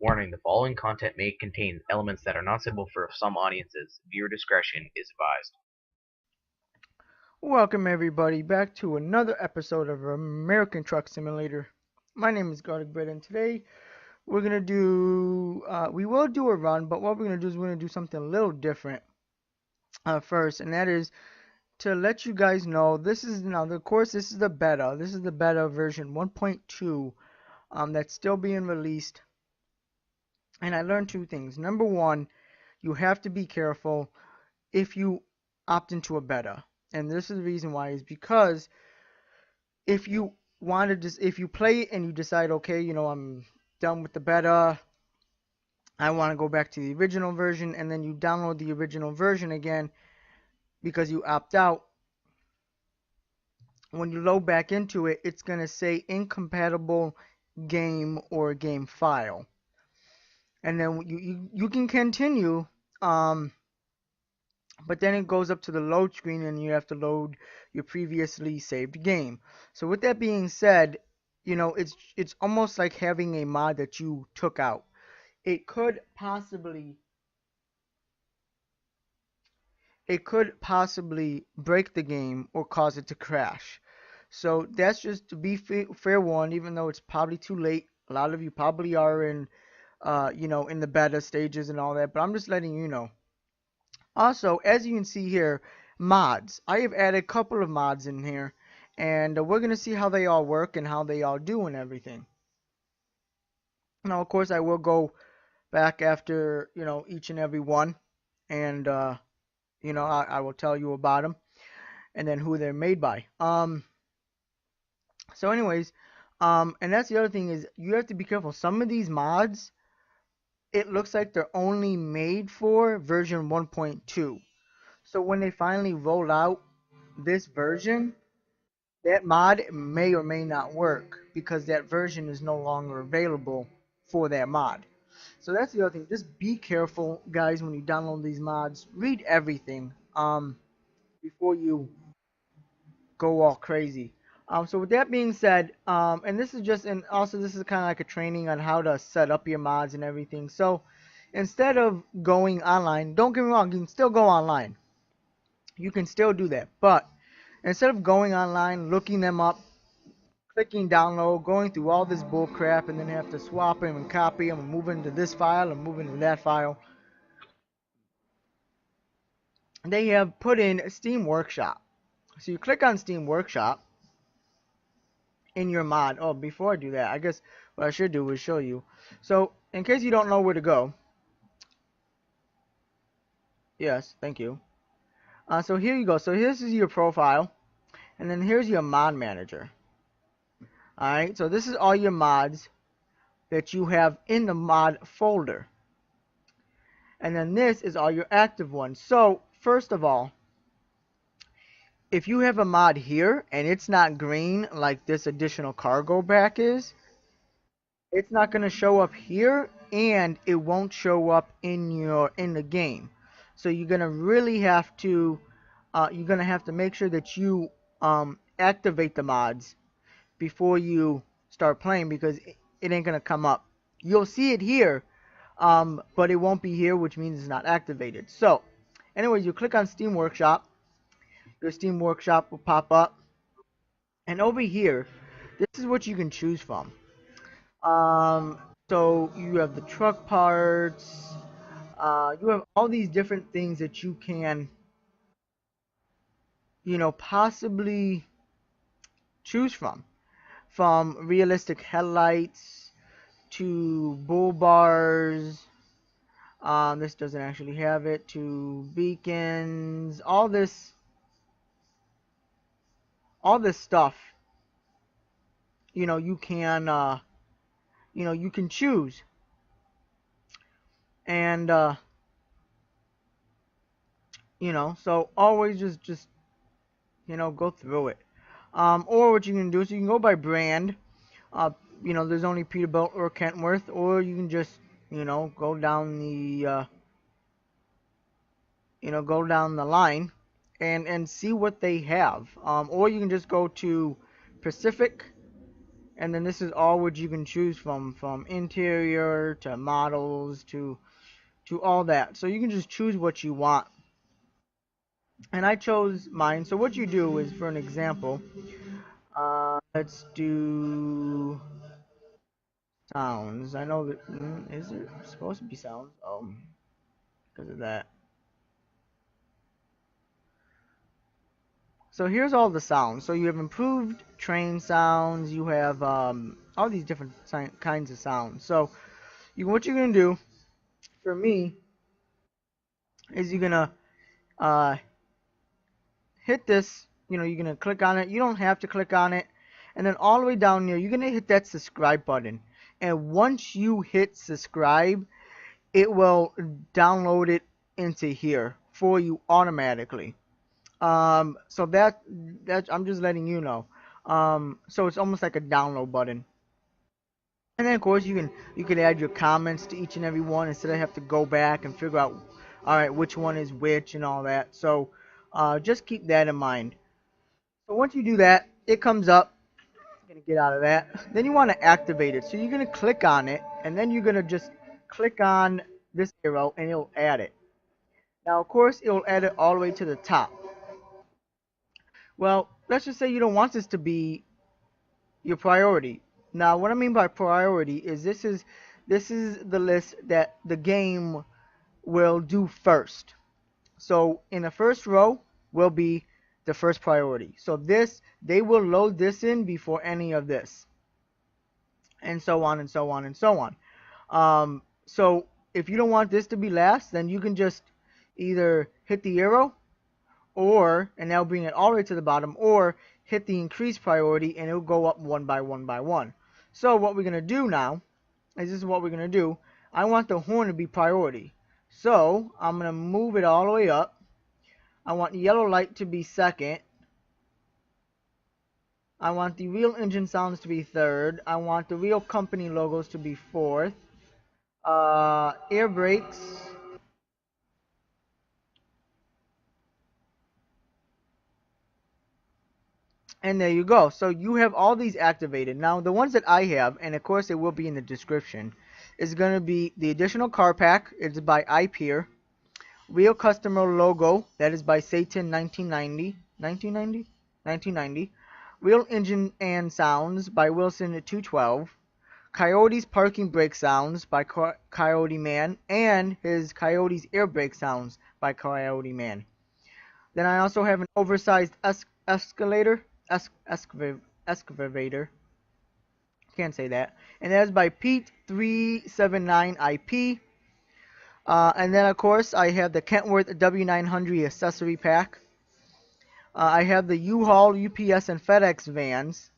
Warning: the following content may contain elements that are not suitable for some audiences. Viewer discretion is advised. Welcome everybody back to another episode of American Truck Simulator. My name is Garlic Bread, and today we will do a run, but what we're gonna do is we're gonna do something a little different first, and that is to let you guys know this is now of course this is the beta. This is the beta version 1.2 that's still being released, and I learned two things. Number one, you have to be careful if you opt into a beta, and this is the reason why is because if you if you play it and you decide, okay, I'm done with the beta, I want to go back to the original version, and then you download the original version again because you opt out, when you load back into it, it's going to say incompatible game or game file. And then you can continue, um, but then it goes up to the load screen and you have to load your previously saved game. So with that being said, it's almost like having a mod that you took out. It could possibly break the game or cause it to crash. So that's just to be fair warned, even though it's probably too late. A lot of you probably are in the beta stages and all that, but I'm just letting you know. Also, as you can see here, mods. I have added a couple of mods in here, and we're going to see how they all work and how they all do and everything. Now, of course, I will go back after, each and every one, and, I will tell you about them and then who they're made by. So anyways, and that's the other thing is you have to be careful. Some of these mods, it looks like they're only made for version 1.2. So when they finally roll out this version, that mod may or may not work because that version is no longer available for that mod. So that's the other thing. Just be careful, guys, when you download these mods. Read everything before you go all crazy. So with that being said, and this is just, and also this is kind of like a training on how to set up your mods and everything. So instead of going online, don't get me wrong, you can still go online. You can still do that, but instead of going online, looking them up, clicking download, going through all this bull crap, and then have to swap them and copy them and move into this file and move into that file, they have put in Steam Workshop. So you click on Steam Workshop in your mod. Oh, before I do that, I guess what I should do is show you. So in case you don't know where to go, yes, thank you. So here you go. So this is your profile, and then here's your mod manager. Alright, so this is all your mods that you have in the mod folder. And then this is all your active ones. So first of all, if you have a mod here and it's not green like this additional cargo back is, it's not going to show up here and it won't show up in the game. So you're going to really have to make sure that you activate the mods before you start playing, because it ain't going to come up. You'll see it here, but it won't be here, which means it's not activated. So anyways, you click on Steam Workshop. Your Steam Workshop will pop up, and over here, this is what you can choose from. Um, so you have the truck parts. You have all these different things that you can, possibly choose from realistic headlights to bull bars. This doesn't actually have it, to beacons. All this stuff. You can, you can choose, and so always just go through it. Or what you can do is you can go by brand. Uh, there's only Peterbilt or Kentworth, or you can just, go down the line and see what they have. Or you can just go to Pacific And then this is all what you can choose from interior to models to all that. So you can just choose what you want. And I chose mine. So what you do is, for an example, let's do sounds. I know that is it supposed to be sounds? Because of that. So here's all the sounds. So you have improved train sounds. You have all these different kinds of sounds. So what you're gonna do for me is you're gonna uh, hit this. You're gonna click on it. You don't have to click on it. And then all the way down here, you're gonna hit that subscribe button. And once you hit subscribe, it will download it into here for you automatically. So that I'm just letting you know. So it's almost like a download button. And then of course you can add your comments to each and every one instead of have to go back and figure out, all right, which one is which and all that. So just keep that in mind. So once you do that, it comes up. I'm gonna get out of that. Then you want to activate it. So you're gonna click on it, and then you're gonna just click on this arrow, and it'll add it. Now of course it'll add it all the way to the top. Well, let's just say you don't want this to be your priority. Now, what I mean by priority is this is the list that the game will do first. So in the first row will be the first priority. So they will load this in before any of this, and so on and so on and so on. So if you don't want this to be last, then you can just either hit the arrow and that'll bring it all the way to the bottom, or hit the increase priority and it'll go up one by one by one. So what we're going to do now is this is what we're going to do. I want the horn to be priority. So I'm going to move it all the way up. I want yellow light to be second. I want the real engine sounds to be third. I want the real company logos to be fourth. Air brakes. And there you go. So you have all these activated. Now the ones that I have, and of course it will be in the description, is going to be the additional car pack. It's by iPeer. Real customer logo. That is by Satan 1990. 1990? 1990. Real engine and sounds by Wilson 212. Coyote's parking brake sounds by Coyote Man, and his Coyote's air brake sounds by Coyote Man. Then I also have an oversized escalator, excavator. Can't say that. And that's by Pete379IP. And then of course I have the Kentworth W900 accessory pack. I have the U-Haul, UPS, and FedEx vans.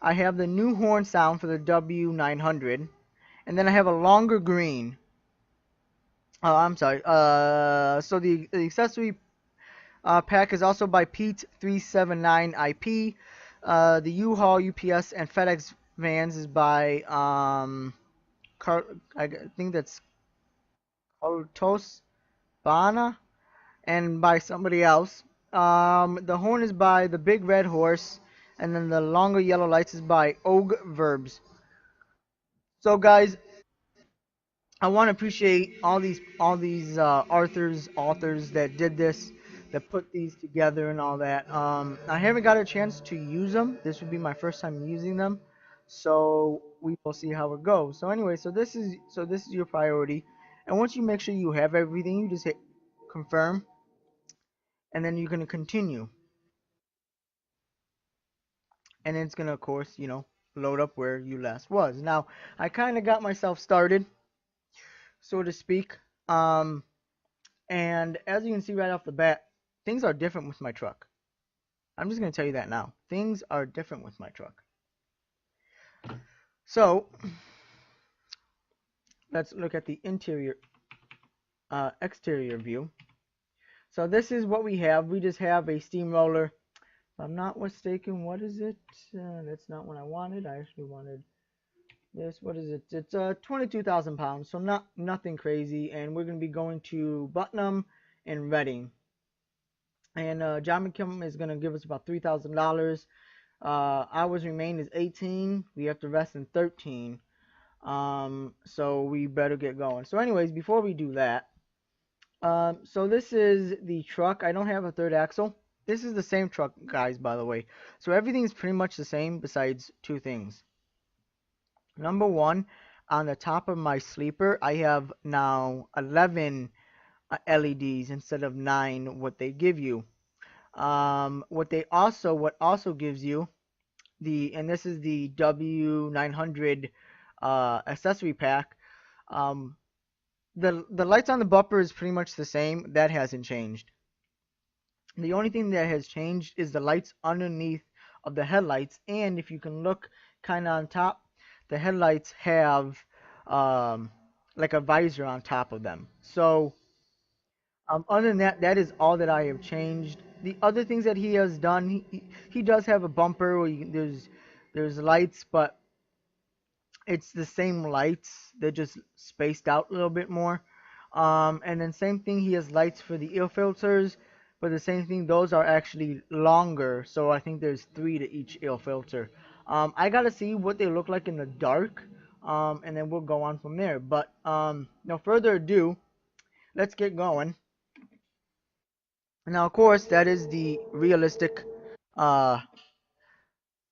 I have the new horn sound for the W900. And then I have a longer green. Oh, I'm sorry. So the accessory pack is also by Pete379IP. The U-Haul, UPS, and FedEx vans is by I think that's Carlos Bana, and by somebody else. The horn is by the Big Red Horse, and then the longer yellow lights is by Og Verbs. So guys, I want to appreciate all these authors that did this, that put these together and all that. I haven't got a chance to use them. This would be my first time using them, so we will see how it goes. So anyway, so this is your priority, and once you make sure you have everything, you just hit confirm, and then you're gonna continue, and it's gonna of course load up where you last was. Now I kind of got myself started, so to speak. Um, And as you can see right off the bat, things are different with my truck. I'm just going to tell you that now. Things are different with my truck. So, let's look at the exterior view. So this is what we have. We just have a steamroller. If I'm not mistaken, what is it? That's not what I wanted. I actually wanted this. What is it? It's 22,000 pounds, so nothing crazy. And we're going to be going to Putnam and Reading. And John McKim is going to give us about $3,000 Hours remain is 18. We have to rest in 13. So we better get going. So anyways, before we do that, so this is the truck. I don't have a third axle. This is the same truck, guys, by the way. So everything's pretty much the same besides two things. Number one, on the top of my sleeper, I have now 11 LEDs instead of 9, what they give you. What also gives you and this is the W900 accessory pack. Um, the lights on the bumper is pretty much the same. That hasn't changed. The only thing that has changed is the lights underneath of the headlights, and if you can look kind of on top, the headlights have um, like a visor on top of them. So other than that, that is all that I have changed. The other things that he has done, he does have a bumper where there's lights, but it's the same lights. They're just spaced out a little bit more. And then same thing, he has lights for the air filters, but the same thing, those are actually longer. So I think there's 3 to each air filter. I gotta see what they look like in the dark, and then we'll go on from there. But no further ado, let's get going. Now, of course, that is the realistic uh,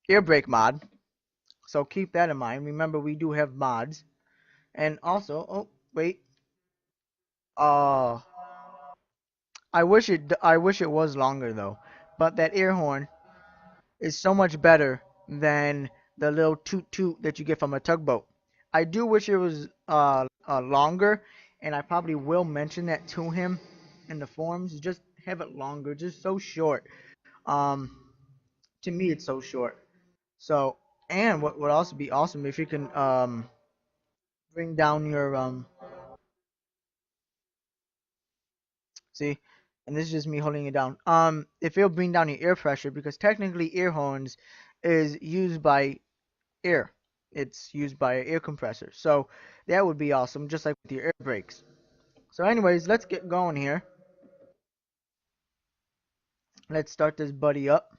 air brake mod. So keep that in mind. Remember, we do have mods. And also, oh wait, uh, I wish it was longer though. But that air horn is so much better than the little toot toot that you get from a tugboat. I do wish it was longer, and I probably will mention that to him in the forums. Just have it longer, just so short. Um, to me, it's so short. So, and what would also be awesome if you can bring down your see, and this is just me holding it down. If it'll bring down your air pressure, because technically air horns is used by air. It's used by an air compressor. So that would be awesome, just like with your air brakes. So anyways, let's get going here. Let's start this buddy up.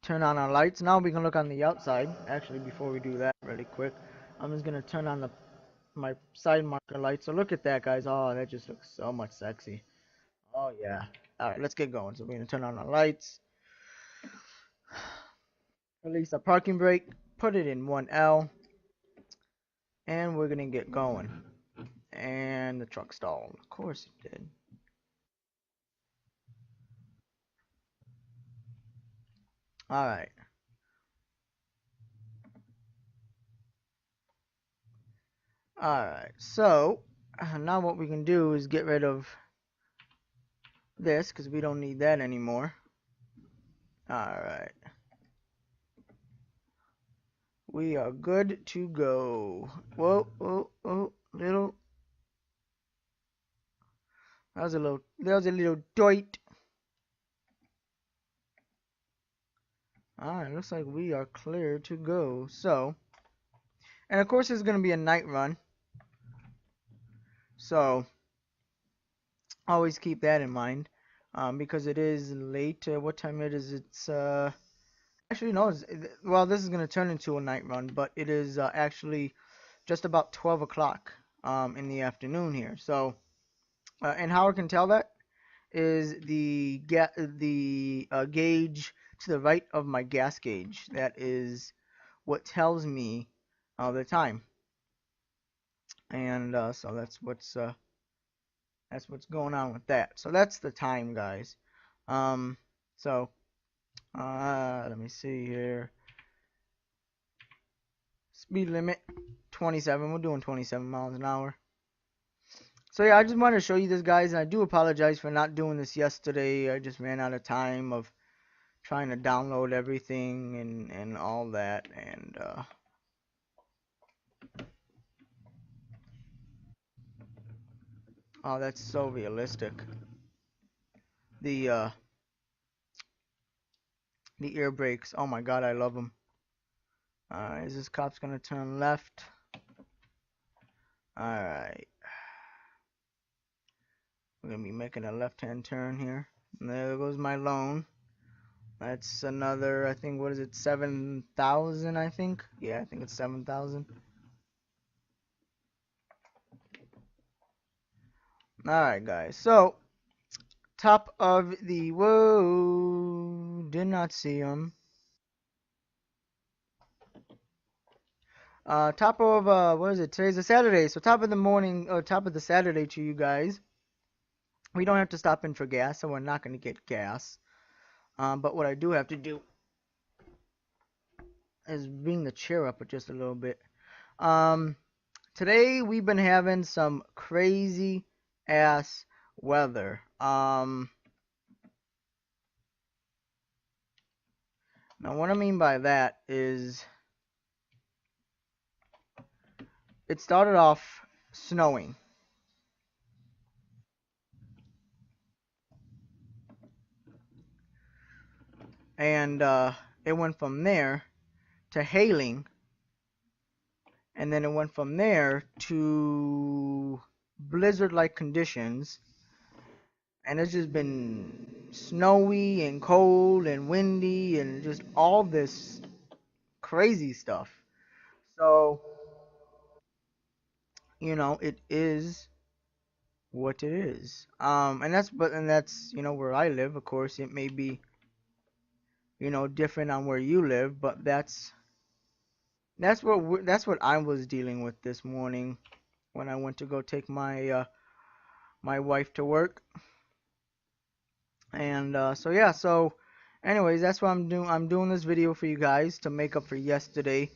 Turn on our lights. Now we can look on the outside. Actually, before we do that really quick, I'm just gonna turn on my side marker light. So look at that, guys. Oh, that just looks so much sexy. Oh yeah. All right, let's get going. So we're gonna turn on our lights. Release a parking brake, put it in 1L, and we're gonna get going. And the truck stalled. Of course it did. Alright. Alright. So, now what we can do is get rid of this, because we don't need that anymore. Alright. We are good to go. Whoa, whoa, whoa. Little. That was a little doit. Alright, looks like we are clear to go. So, and of course it's going to be a night run. So, always keep that in mind. Because it is late. What time it is? It's, actually, no. Well, this is going to turn into a night run, but it is actually just about 12 o'clock in the afternoon here. So, and how I can tell that is the gauge to the right of my gas gauge. That is what tells me the time. And so that's what's going on with that. So that's the time, guys. Um, so let me see here. Speed limit 27. We're doing 27 miles an hour. So yeah, I just wanted to show you this, guys, and I do apologize for not doing this yesterday. I just ran out of time of trying to download everything and all that, and oh, that's so realistic. The uh, the air brakes. Oh my God, I love them. Is this cop's gonna turn left? All right. We're gonna be making a left-hand turn here. And there goes my loan. That's another, I think, what is it, 7,000, I think? Yeah, I think it's 7,000. Alright, guys. So, top of the, whoa, did not see him. Top of, what is it? Today's a Saturday. So, top of the morning, or top of the Saturday to you guys. We don't have to stop in for gas, so we're not going to get gas. But what I do have to do is bring the chair up just a little bit. Um, Today we've been having some crazy ass weather. Now what I mean by that is it started off snowing, and it went from there to hailing, and then it went from there to blizzard-like conditions, and it's just been snowy and cold and windy and just all this crazy stuff. So, it is what it is. And that's where I live. Of course, it may be different on where you live, but that's what I was dealing with this morning when I went to go take my wife to work. And so yeah, so anyways, that's what I'm doing. I'm doing this video for you guys to make up for yesterday.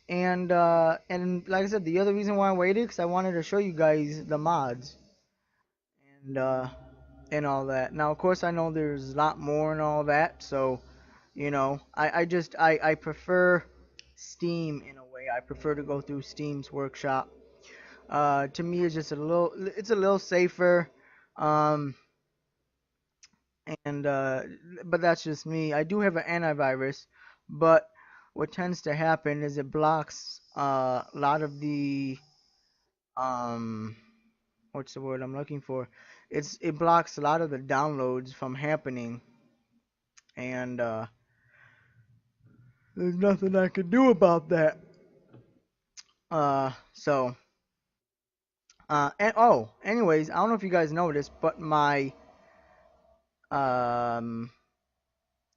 And like I said, the other reason why I waited because I wanted to show you guys the mods and and all that. Now, of course, I know there's a lot more and all that. So, I prefer Steam in a way. I prefer to go through Steam's workshop. To me, it's a little safer. Um, and but that's just me. I do have an antivirus, but what tends to happen is it blocks a lot of the um what's the word I'm looking for? It blocks a lot of the downloads from happening, and there's nothing I can do about that. So and oh, anyways, I don't know if you guys noticed, but um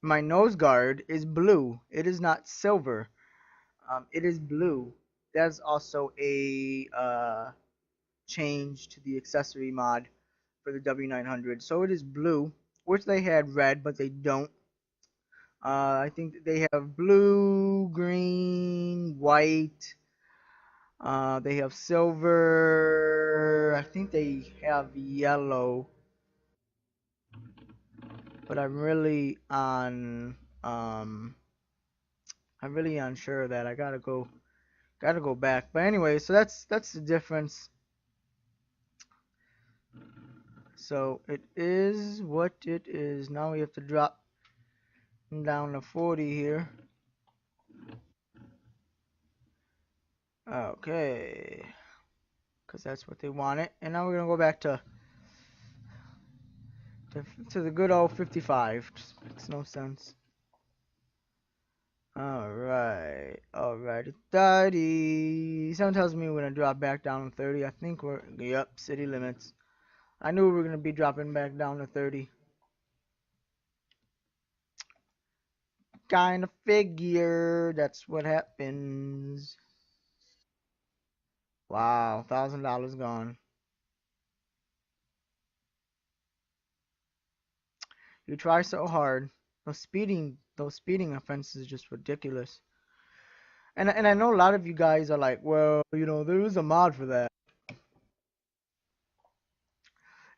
my nose guard is blue. It is not silver. It is blue. That's also a change to the accessory mod for the W900. So it is blue, which they had red, but they don't. I think they have blue, green, white. They have silver. I think they have yellow, but um I'm really unsure of that. I gotta go back. But anyway, so that's the difference. So it is what it is. Now we have to drop down to 40 here. Okay, because that's what they wanted. And now we're gonna go back to the good old 55. Just makes no sense. Alright, 30. Someone tells me we're gonna drop back down to 30. I think yep, city limits. I knew we were gonna be dropping back down to 30. Kind of figure that's what happens. Wow, $1,000 gone. You try so hard. Those speeding offenses is just ridiculous. And I know a lot of you guys are like, well, there is a mod for that.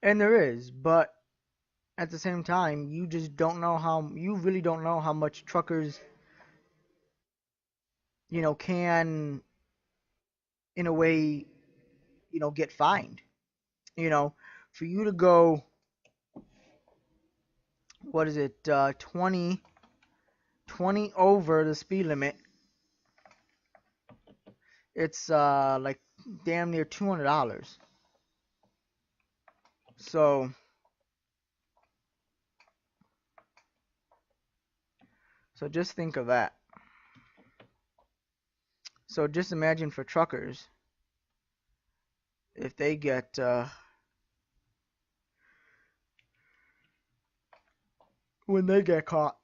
And there is, but at the same time, you really don't know how much truckers, can in a way, get fined. You know, for you to go, what is it, 20 over the speed limit, it's like damn near $200. So So just think of that. So just imagine for truckers, if they get when they get caught.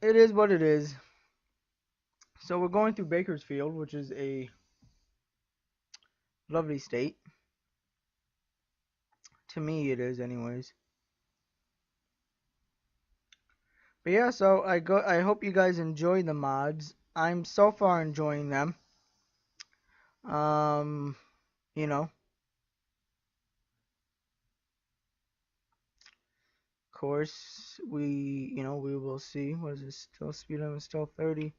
It is what it is. So we're going through Bakersfield, which is a lovely state. To me, it is, anyways. But yeah, so I hope you guys enjoy the mods. I'm so far enjoying them. Um, you know, of course, we will see. What is this? Still speed limit, still 30.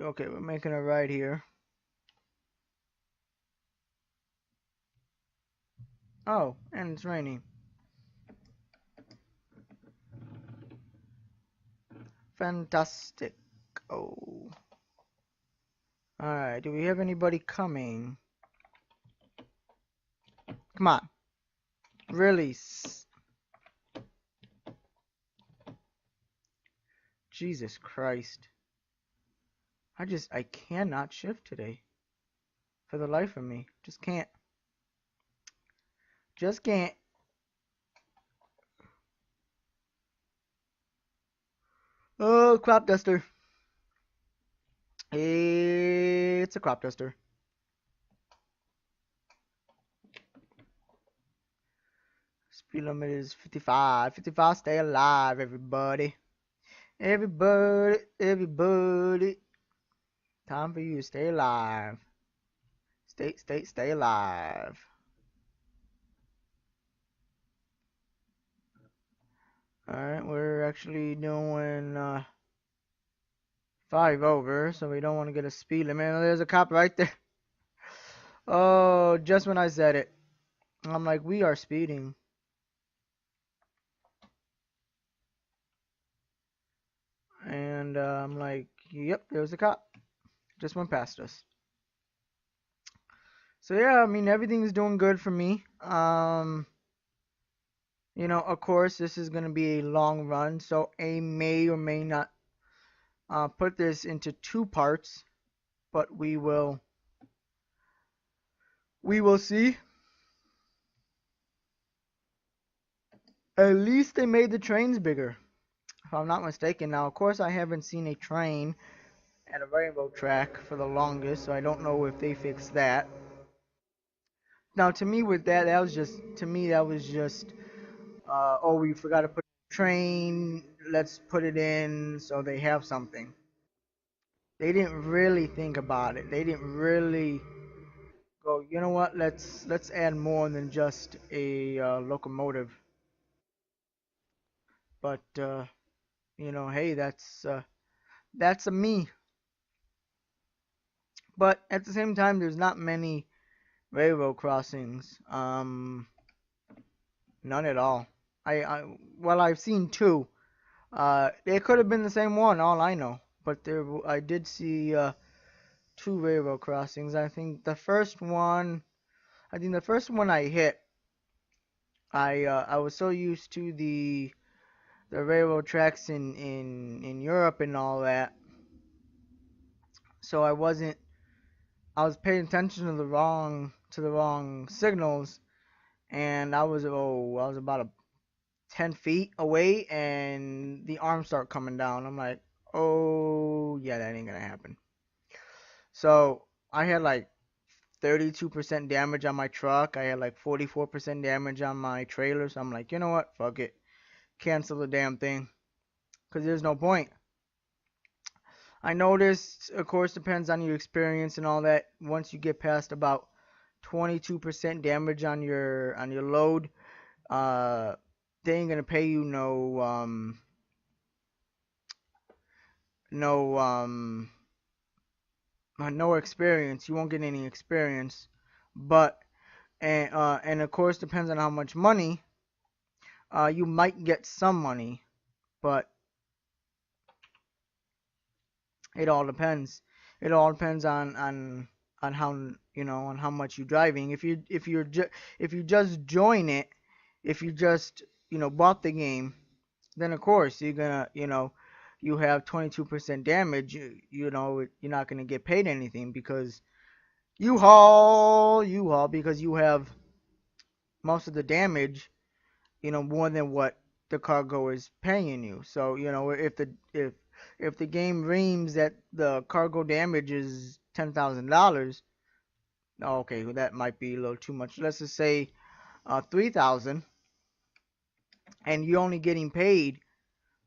Okay, we're making a right here. Oh, and it's raining. Fantastic. Oh. Alright, do we have anybody coming? Come on. Release. Jesus Christ. I cannot shift today. For the life of me. Just can't. Just can't. Oh, crop duster. It's a crop duster. Speed limit is 55. 55, stay alive, everybody. Everybody. Time for you to stay alive. Stay alive. Alright, we're actually doing 5 over, so we don't want to get a speed limit. There's a cop right there. Oh, just when I said it. I'm like, we are speeding. And I'm like, yep, there's a cop. Just went past us. So yeah, I mean, everything's doing good for me. Of course, this is going to be a long run, so I may or may not put this into 2 parts, but we will see. At least they made the trains bigger, if I'm not mistaken. Now, of course, I haven't seen a train at a rainbow track for the longest, so I don't know if they fixed that. Now, to me, with that, that was just, oh, we forgot to put a train. Let's put it in so they have something. They didn't really think about it. They didn't really go, you know what? Let's add more than just a locomotive. But hey, that's a me. But at the same time, there's not many railroad crossings. None at all. Well, I've seen 2. It could have been the same one. All I know. But I did see 2 railroad crossings. I think the first one I hit, I was so used to the railroad tracks in Europe and all that, so I was paying attention to the wrong signals, and I was about 10 feet away, and the arms start coming down. I'm like, oh yeah, that ain't gonna happen. So I had like 32% damage on my truck. I had like 44% damage on my trailer. So I'm like, you know what? Fuck it. Cancel the damn thing. Because there's no point. I noticed, of course, depends on your experience and all that. Once you get past about 22% damage on your load, they ain't gonna pay you no no experience. You won't get any experience. But and of course depends on how much money you might get some money, but it all depends. It all depends on how on how much you're driving. If you just join it, if you just bought the game, then of course you're gonna you have 22% damage. You're not gonna get paid anything because you haul because you have most of the damage, more than what the cargo is paying you. So, if the game reams that the cargo damage is $10,000, okay, well, that might be a little too much. Let's just say 3,000, and you're only getting paid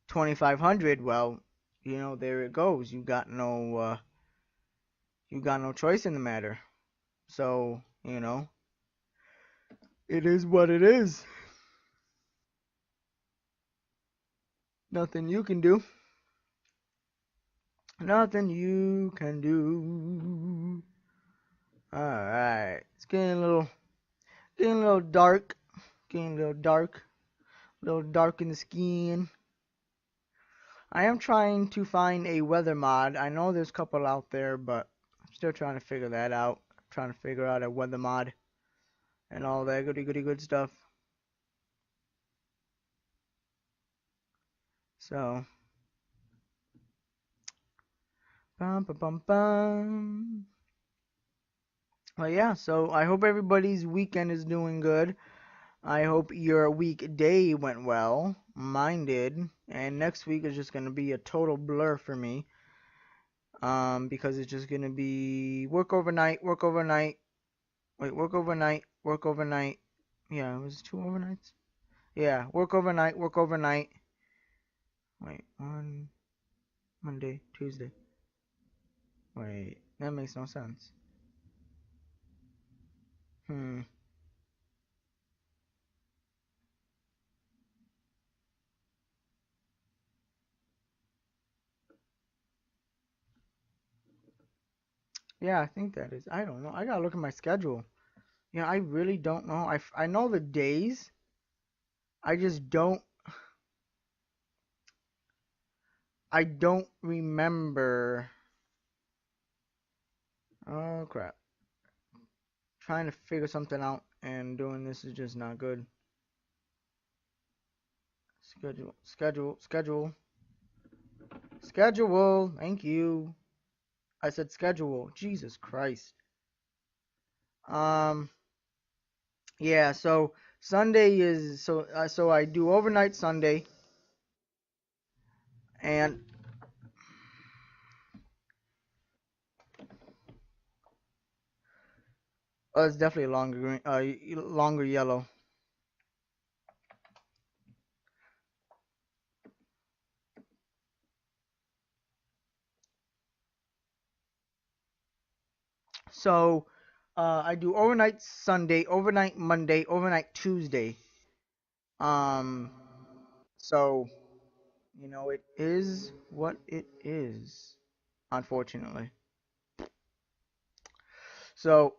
2,500. Well, there it goes. You got no choice in the matter. So, it is what it is. Nothing you can do. Nothing you can do. Alright. It's getting a little dark. Getting a little dark. A little dark in the skin. I am trying to find a weather mod. I know there's a couple out there, but I'm still trying to figure that out. Trying to figure out a weather mod and all that goody goody good stuff. So, bum bum bum bum. Well, yeah. So I hope everybody's weekend is doing good. I hope your weekday went well. Mine did. And next week is just gonna be a total blur for me. Because it's just gonna be work overnight, work overnight. Wait, work overnight, work overnight. Yeah, it was 2 overnights. Yeah, work overnight, work overnight. Wait, on Monday, Tuesday. Wait, that makes no sense. Hmm. Yeah, I think that is. I don't know. I gotta look at my schedule. Yeah, I really don't know. I know the days. I just don't remember. Oh crap. Trying to figure something out and doing this is just not good. Schedule. Schedule. Thank you. I said schedule. Jesus Christ. Um. Yeah. So Sunday is so I do overnight Sunday, and it's definitely longer green. Longer yellow. So I do overnight Sunday, overnight Monday, overnight Tuesday. Um. So it is what it is, unfortunately. So,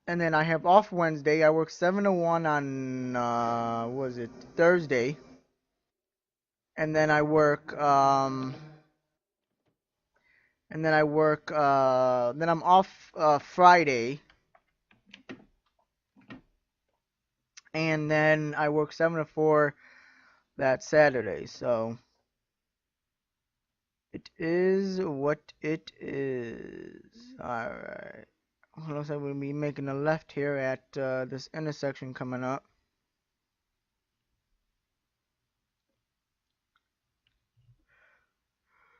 and then I have off Wednesday. I work 7 to 1 on, what was it, Thursday. And then I work, then I'm off Friday. And then I work 7 to 4 that Saturday. So, it is what it is. Alright. Looks like we'll be making a left here at this intersection coming up.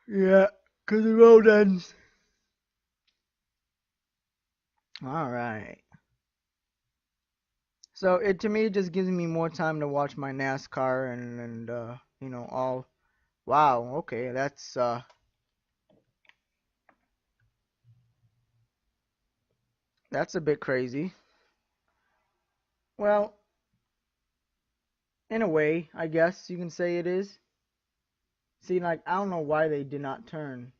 Yeah, 'cause the road ends. Alright. So it to me it just gives me more time to watch my NASCAR and all. Wow, okay, that's a bit crazy. Well, in a way, I guess you can say it is. See, like I don't know why they did not turn.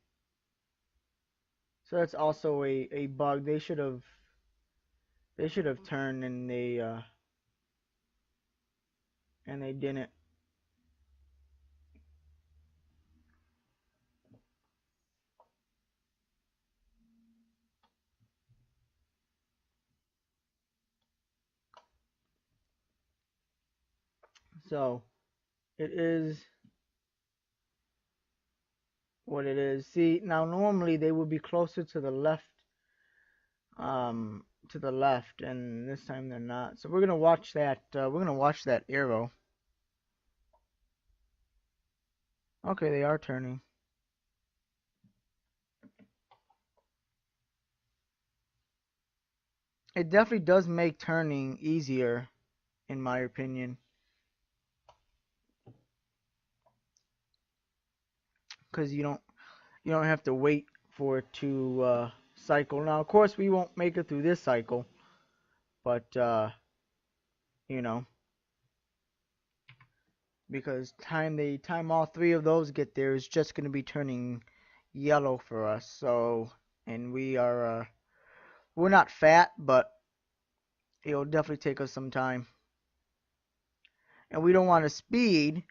So that's also a bug. They should have turned and they didn't. So it is what it is. See, now normally they would be closer um, to the left, and this time they're not. So we're gonna watch that. We're gonna watch that arrow. Okay, they are turning. It definitely does make turning easier, in my opinion, because you don't have to wait for it to cycle. Now, of course, we won't make it through this cycle, but you know, because time all three of those get there is just going to be turning yellow for us. So, and we're not fat, but it'll definitely take us some time. And we don't want to speed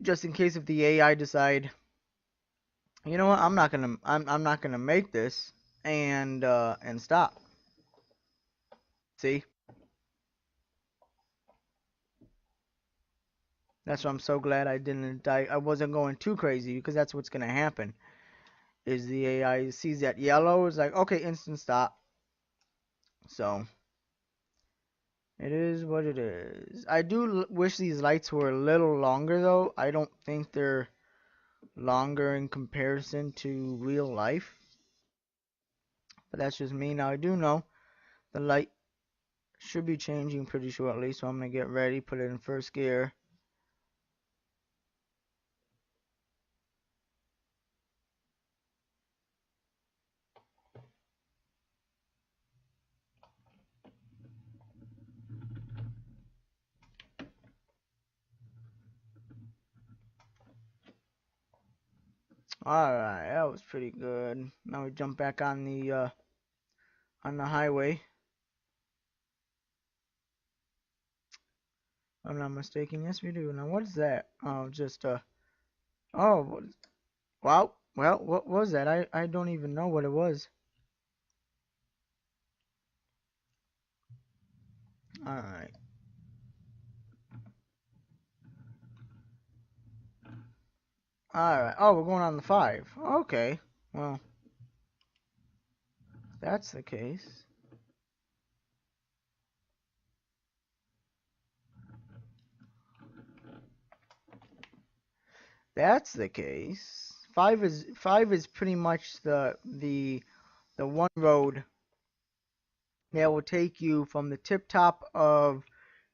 just in case if the AI decide, you know what, I'm not gonna make this and stop. See, that's why I'm so glad I wasn't going too crazy because that's what's gonna happen. Is the AI sees that yellow is like okay, instant stop. So it is what it is. I do wish these lights were a little longer though. I don't think they're longer in comparison to real life. But that's just me. Now I do know the light should be changing pretty shortly, so I'm gonna get ready, put it in first gear. Alright, that was pretty good. Now we jump back on the highway. If I'm not mistaken. Yes we do. Now what is that? Oh just oh wow. Well, what was that? I don't even know what it was. Alright. Alright. Oh, we're going on the 5. Okay. Well, if that's the case. That's the case. Five is pretty much the one road that will take you from the tip top of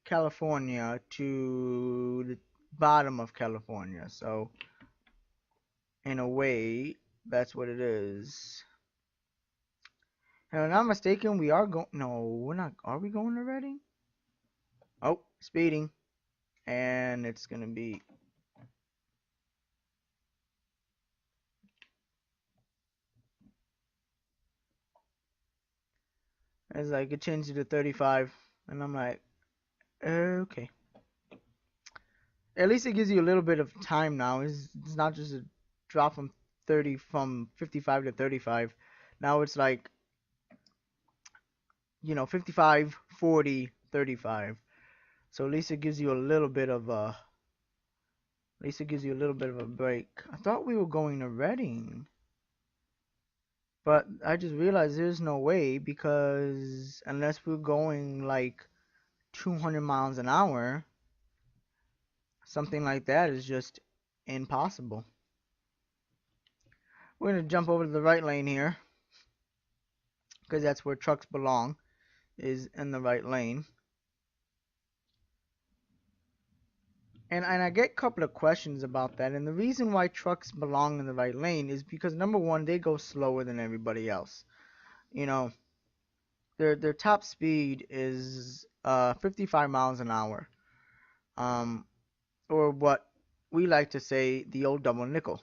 California to the bottom of California. So in a way, that's what it is. If I'm not mistaken, we are going. No, we're not. Are we going already? Oh, speeding, and it's gonna be. It's like it changed to 35, and I'm like, okay. At least it gives you a little bit of time now. It's not just a drop from 55 to 35. Now it's like 55, 40, 35. So at least it gives you a little bit of a break. I thought we were going to Reading, but I just realized there's no way because unless we're going like 200 miles an hour, something like that is just impossible. We're going to jump over to the right lane here because that's where trucks belong, is in the right lane. And I get a couple of questions about that. And the reason why trucks belong in the right lane is because number one, they go slower than everybody else. You know, their top speed is 55 miles an hour, um, or what we like to say, the old double nickel.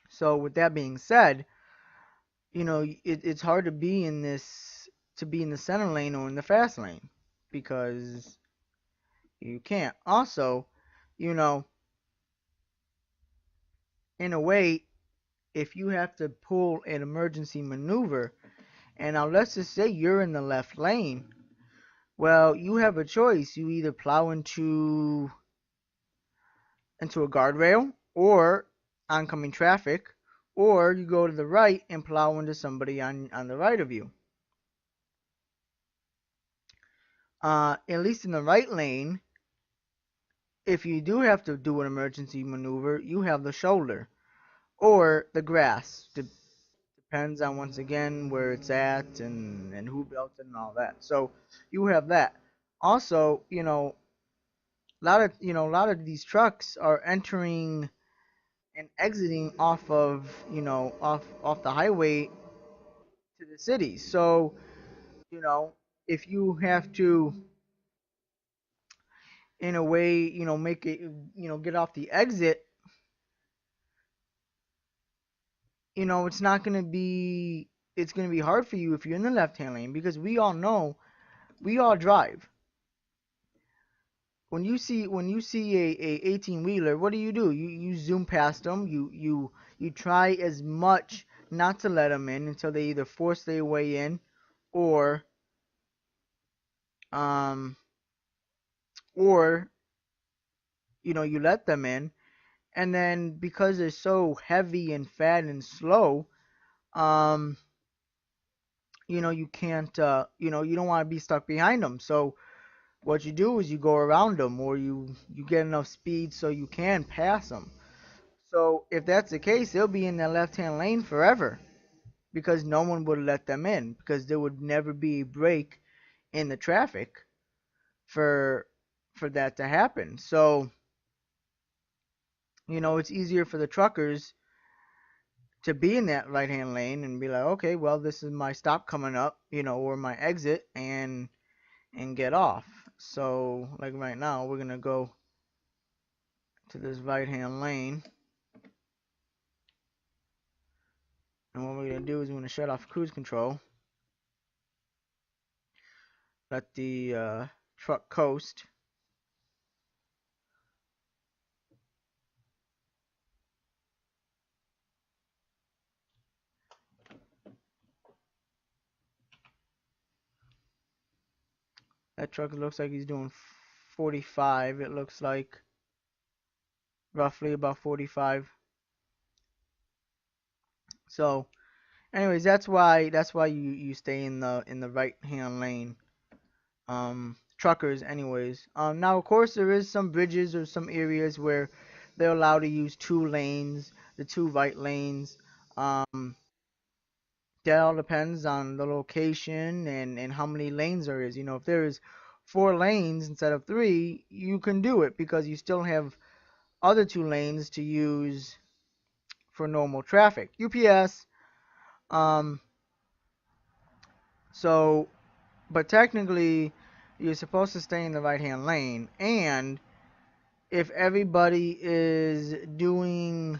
So with that being said, it's hard to be in the center lane or in the fast lane because you can't. Also, you know, in a way, if you have to pull an emergency maneuver, and now let's just say you're in the left lane, Well, you have a choice. You either plow into a guardrail or oncoming traffic, or you go to the right and plow into somebody on the right of you. At least in the right lane, if you do have to do an emergency maneuver, you have the shoulder or the grass. Depends on once again where it's at and who built it and all that. So you have that. Also, a lot of these trucks are entering and exiting off of off the highway to the city. So you know if you have to in a way make it get off the exit, it's not going to be it's going to be hard for you if you're in the left hand lane, because we all know, we all drive. When you see a 18 wheeler, what do? You zoom past them. You try as much not to let them in until they either force their way in, or um or you let them in. And then because they're so heavy and fat and slow, um you can't you don't want to be stuck behind them. So what you do is you go around them, or you get enough speed so you can pass them. So if that's the case, they'll be in the left-hand lane forever, because no one would let them in, because there would never be a break in the traffic for that to happen. So it's easier for the truckers to be in that right-hand lane and be like, okay, well, this is my stop coming up, or my exit, and get off. So like right now, we're gonna go to this right-hand lane, and what we're gonna do is we're gonna shut off cruise control, let the truck coast. That truck looks like he's doing 45. It looks like roughly about 45. So, anyways, that's why you stay in the right hand lane. Truckers, anyways. Now of course there is some bridges or some areas where they're allowed to use two lanes, the two right lanes. Um, that all depends on the location and how many lanes there is. If there is 4 lanes instead of 3, you can do it because you still have other 2 lanes to use for normal traffic. UPS. Um, so, but technically, you're supposed to stay in the right hand lane. And if everybody is doing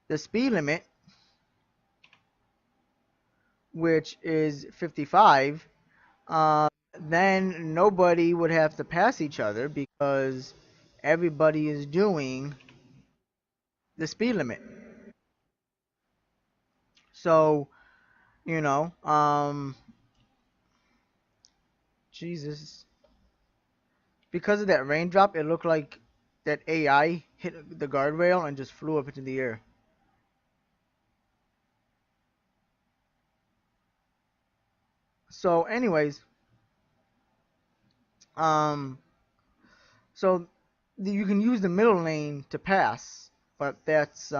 the speed limit, which is 55, then nobody would have to pass each other because everybody is doing the speed limit. So, you know, um, Jesus, because of that raindrop, it looked like that AI hit the guardrail and just flew up into the air. So, anyways, um, so you can use the middle lane to pass, but that's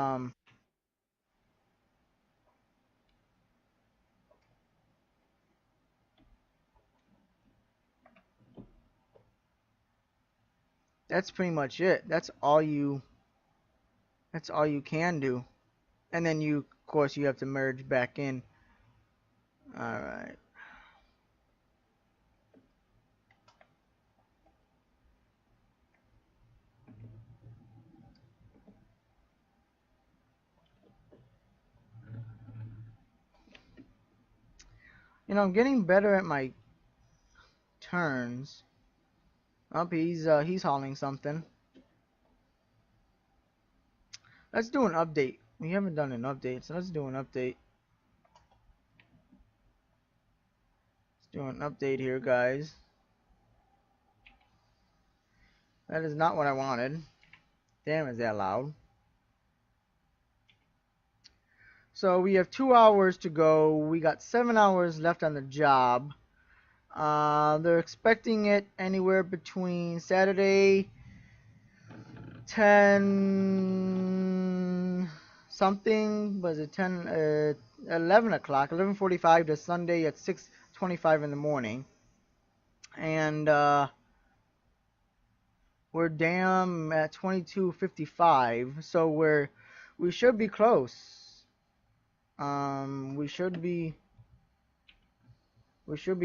pretty much it. That's all you can do. And then of course, you have to merge back in. All right. I'm getting better at my turns. Up, he's hauling something. Let's do an update. We haven't done an update, so let's do an update. Do an update here, guys. That is not what I wanted. Damn, is that loud? So we have 2 hours to go. We got 7 hours left on the job. They're expecting it anywhere between Saturday 10 something, was it 11 o'clock, 11:45 to Sunday at 6:25 in the morning. And we're damn at 22:55, so we should be close. We should be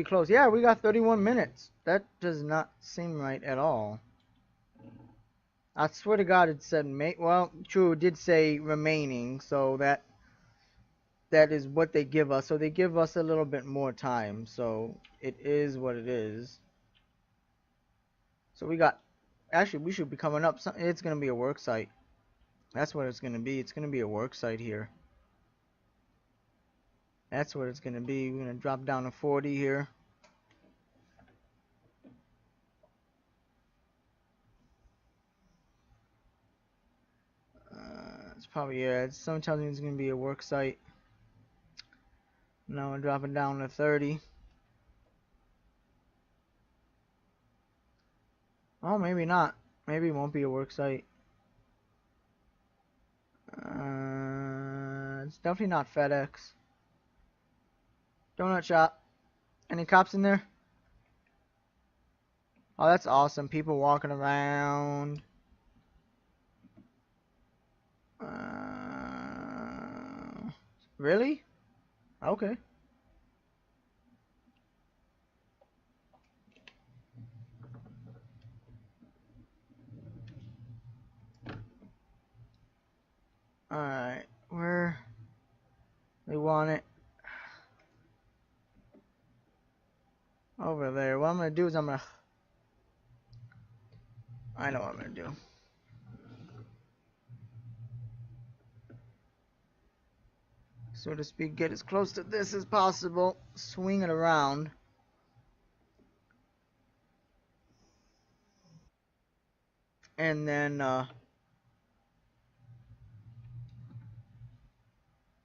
close. Yeah, we got 31 minutes. That does not seem right at all. I swear to God, it said well, true, it did say remaining, so that is what they give us. So they give us a little bit more time. So it is what it is. So we got, actually, we should be coming up. It's gonna be a work site. That's what it's gonna be. It's gonna be a work site here. That's what it's gonna be. We're gonna drop down to 40 here. It's probably, yeah. Someone tells me it's gonna be a work site. Now we're dropping down to 30. Oh, maybe not. Maybe it won't be a work site. It's definitely not FedEx. Donut shop. Any cops in there? Oh, that's awesome. People walking around. Really? Okay. Alright. Where they want it? Over there. What I'm gonna do is I know what I'm gonna do. So to speak, get as close to this as possible. Swing it around. And then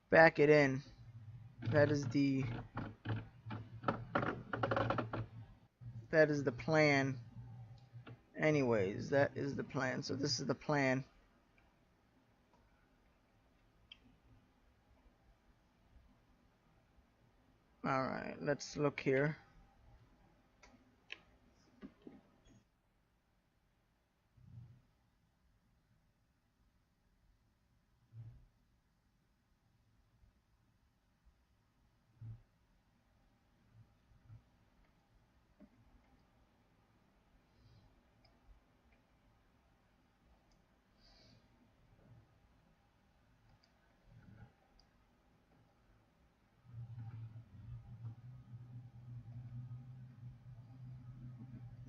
back it in. That is the plan. Anyways, that is the plan. So this is the plan. Alright, let's look here.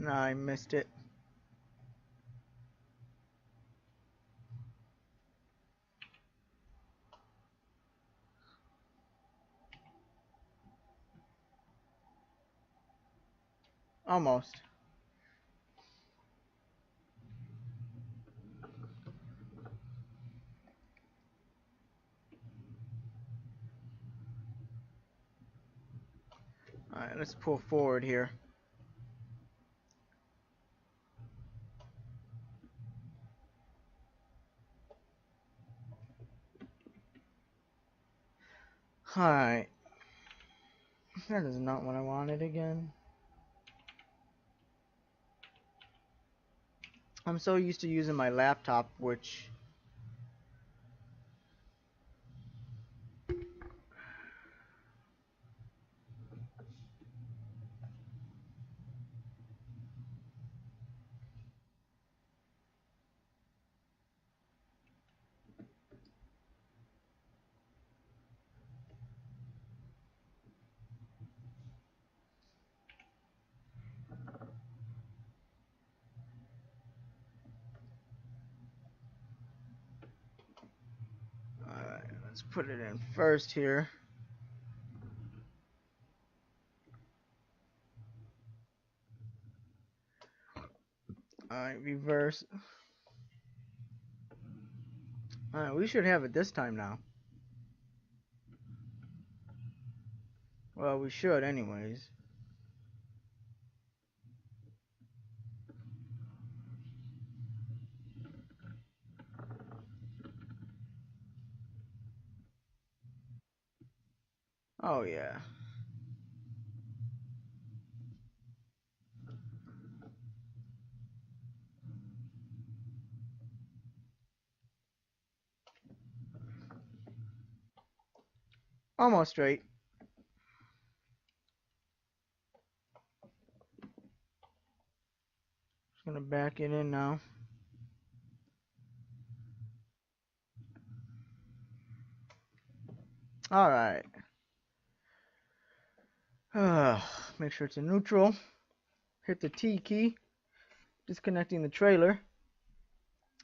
No, I missed it. Almost. Alright, let's pull forward here. Alright. That is not what I wanted again. I'm so used to using my laptop, which... Alright, let's put it in first here. Alright, reverse. Alright, we should have it this time now. Well, we should anyways. Oh yeah. Almost straight. Just gonna back it in now. Alright. Make sure it's in neutral. Hit the T key. Disconnecting the trailer.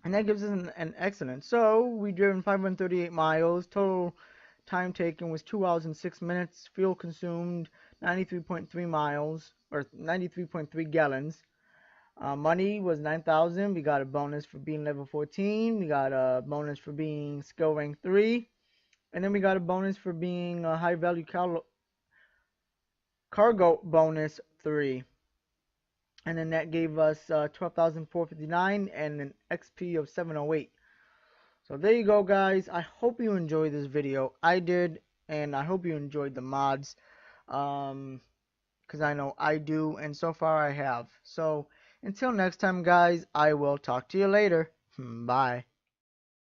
And that gives us an excellent. So we driven 538 miles. Total time taken was 2 hours and 6 minutes. Fuel consumed 93.3 miles or 93.3 gallons. Money was 9,000. We got a bonus for being level 14. We got a bonus for being skill rank 3. And then we got a bonus for being a high value cargo bonus 3. And then that gave us 12,459 and an XP of 708. So there you go, guys. I hope you enjoyed this video. I did, and I hope you enjoyed the mods. Because I know I do, and so far I have. So until next time, guys, I will talk to you later. Bye.